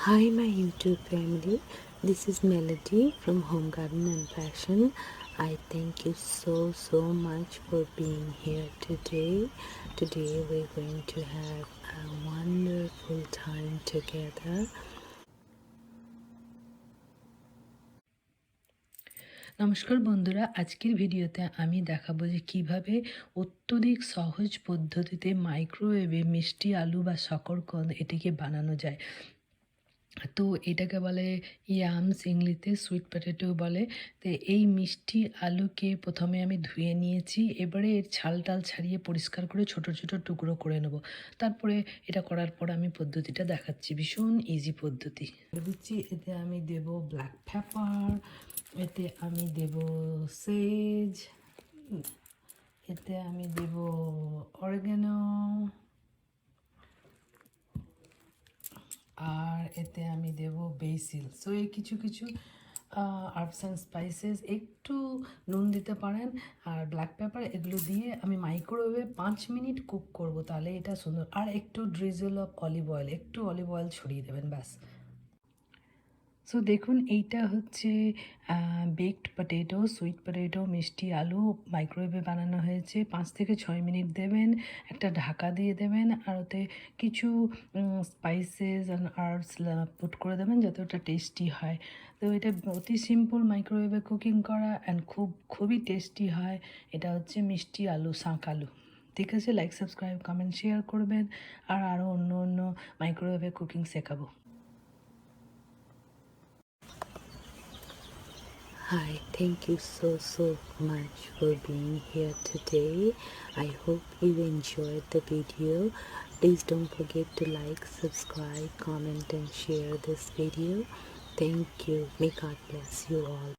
Hi my YouTube family, this is Melody from Home Garden and Fashion. I thank you so much for being here today. Today we're going to have a wonderful time together. নমস্কার বন্ধুরা, আজকের ভিডিওতে আমি দেখাবো যে কিভাবে অত্যধিক সহজ পদ্ধতিতে মাইক্রোওয়েভে মিষ্টি আলু বা शकरकंद এটিকে বানানো যায়। তো এটাকে বলে ইয়ামস, ইংলিশে সুইট পটেটো বলে। তো এই মিষ্টি আলুকে প্রথমে আমি ধুয়ে নিয়েছি, এবারে এর ছাল টাল ছাড়িয়ে পরিষ্কার করে ছোট ছোট টুকরো করে নেব। তারপরে এটা করার পর আমি পদ্ধতিটা দেখাচ্ছি, ভীষণ ইজি পদ্ধতি দিচ্ছি। এতে আমি দেব ব্ল্যাক পেপার, এতে আমি দেব সেজ, এতে আমি দেব অরিগানো, আর এতে আমি দেব বেসিল। সো এই কিছু কিছু হার্বস অ্যান্ড স্পাইসেস, একটু নুন দিতে পারেন আর ব্ল্যাক পেপার, এগুলো দিয়ে আমি মাইক্রোওয়েভে 5 মিনিট কুক করব, তাহলে এটা সুন্দর। আর একটু ড্রিজল অফ অলিভ অয়েল, একটু অলিভ অয়েল ছড়িয়ে দেবেন, ব্যাস। সো দেখুন, এইটা হচ্ছে বেকড পটেটো, সুইট পটেটো, মিষ্টি আলু মাইক্রোওয়েভে বানানো হয়েছে। 5 থেকে 6 মিনিট দেবেন, একটা ঢাকা দিয়ে দেবেন, আর ওতে কিছু স্পাইসেস অ্যান্ড হার্বস পুট করে দেবেন যাতে ওটা টেস্টি হয়। তো এটা অতি সিম্পল মাইক্রোওয়েভে কুকিং করা অ্যান্ড খুবই টেস্টি হয়। এটা হচ্ছে মিষ্টি আলু, শাঁক আলু। ঠিক আছে, লাইক, সাবস্ক্রাইব, কমেন্ট, শেয়ার করবেন, আর আরও অন্য মাইক্রোওয়েভে কুকিং শেখাবো। Hi, thank you so much for being here today. I hope you enjoyed the video. Please don't forget to like, subscribe, comment and share this video. Thank you. May God bless you all.